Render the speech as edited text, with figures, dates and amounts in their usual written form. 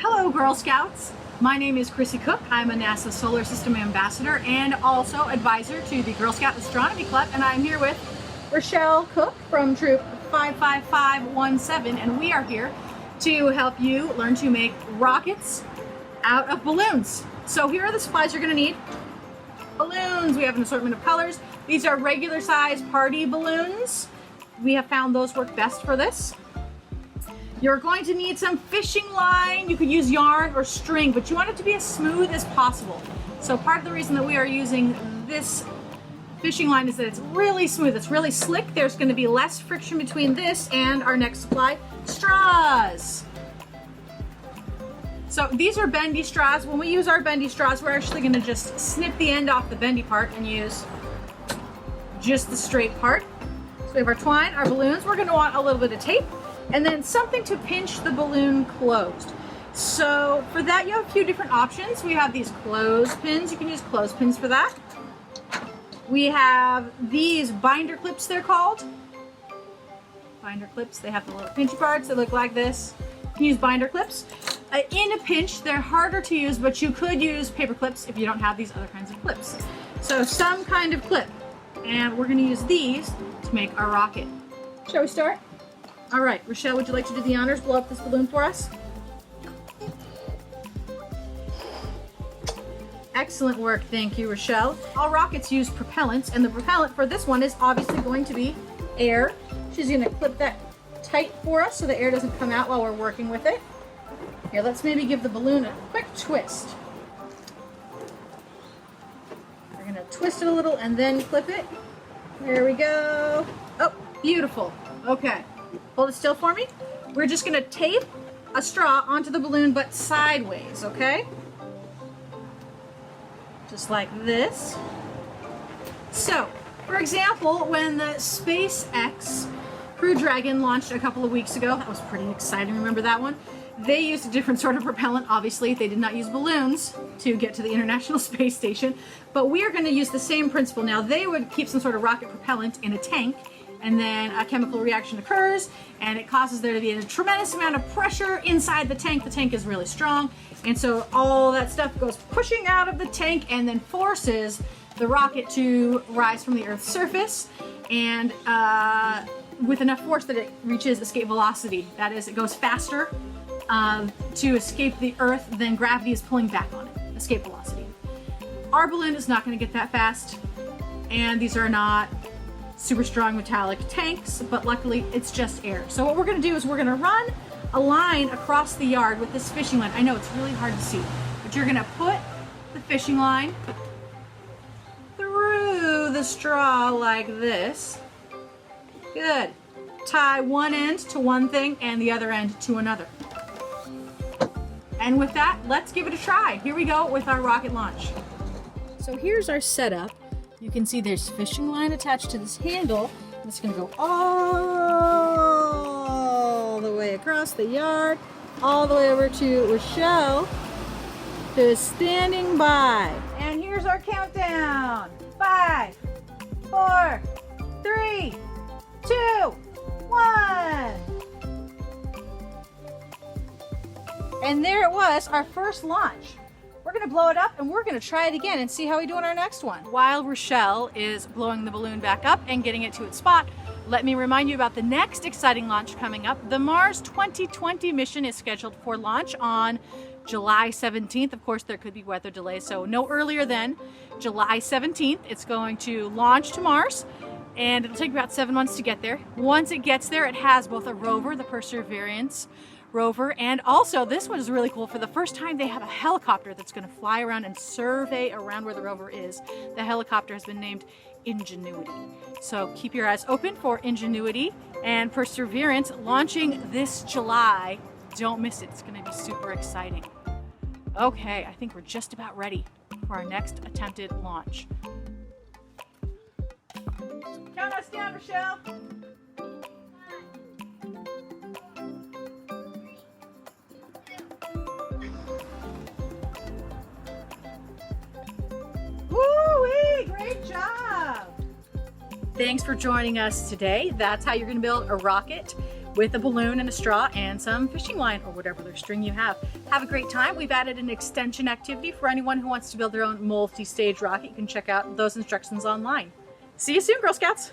Hello Girl Scouts! My name is Chrissy Cook. I'm a NASA Solar System Ambassador and also advisor to the Girl Scout Astronomy Club, and I'm here with Rochelle Cook from Troop 55517, and we are here to help you learn to make rockets out of balloons. So here are the supplies you're going to need. Balloons, we have an assortment of colors. These are regular size party balloons. We have found those work best for this. You're going to need some fishing line. You could use yarn or string, but you want it to be as smooth as possible. So part of the reason that we are using this fishing line is that it's really smooth, it's really slick. There's going to be less friction between this and our next supply, straws. So these are bendy straws. When we use our bendy straws, we're actually going to just snip the end off the bendy part and use just the straight part. So we have our twine, our balloons. We're going to want a little bit of tape and then something to pinch the balloon closed. So for that, you have a few different options. We have these clothespins. You can use clothespins for that. We have these binder clips, they're called. Binder clips, they have the little pinchy parts that look like this. You can use binder clips. In a pinch, they're harder to use, but you could use paper clips if you don't have these other kinds of clips. So some kind of clip. And we're gonna use these to make our rocket. Shall we start? All right, Rochelle, would you like to do the honors? Blow up this balloon for us. Excellent work, thank you, Rochelle. All rockets use propellants, and the propellant for this one is obviously going to be air. She's gonna clip that tight for us so the air doesn't come out while we're working with it. Here, let's maybe give the balloon a quick twist. We're gonna twist it a little and then clip it. There we go. Oh, beautiful. Okay, hold it still for me. We're just gonna tape a straw onto the balloon, but sideways, okay? Just like this. So, for example, when the SpaceX Crew Dragon launched a couple of weeks ago, that was pretty exciting, remember that one? They used a different sort of propellant, obviously. They did not use balloons to get to the International Space Station, but we are going to use the same principle. Now, they would keep some sort of rocket propellant in a tank, and then a chemical reaction occurs, and it causes there to be a tremendous amount of pressure inside the tank. The tank is really strong, and so all that stuff goes pushing out of the tank and then forces the rocket to rise from the Earth's surface, and with enough force that it reaches escape velocity. That is, it goes faster to escape the Earth than gravity is pulling back on it, escape velocity. Our balloon is not going to get that fast, and these are not super strong metallic tanks, but luckily it's just air. So what we're going to do is we're going to run a line across the yard with this fishing line. I know it's really hard to see, but you're going to put the fishing line through the straw like this. Good. Tie one end to one thing and the other end to another. And with that, let's give it a try. Here we go with our rocket launch. So here's our setup. You can see there's fishing line attached to this handle. It's going to go all the way across the yard, all the way over to Rochelle, who is standing by. And here's our countdown. 5, 4, 3, 2, 1. And there it was, our first launch. We're gonna blow it up and we're gonna try it again and see how we do on our next one. While Rochelle is blowing the balloon back up and getting it to its spot, let me remind you about the next exciting launch coming up. The Mars 2020 mission is scheduled for launch on July 17th. Of course, there could be weather delays, so no earlier than July 17th. It's going to launch to Mars, and it'll take about 7 months to get there. Once it gets there, it has both a rover, the Perseverance rover, and also this one is really cool. For the first time, they have a helicopter that's going to fly around and survey around where the rover is. The helicopter has been named Ingenuity. So keep your eyes open for Ingenuity and Perseverance launching this July. Don't miss it. It's going to be super exciting. Okay, I think we're just about ready for our next attempted launch. Count us down, Rochelle. Woo-wee! Great job! Thanks for joining us today. That's how you're going to build a rocket with a balloon and a straw and some fishing line or whatever other string you have. Have a great time. We've added an extension activity for anyone who wants to build their own multi-stage rocket. You can check out those instructions online. See you soon, Girl Scouts!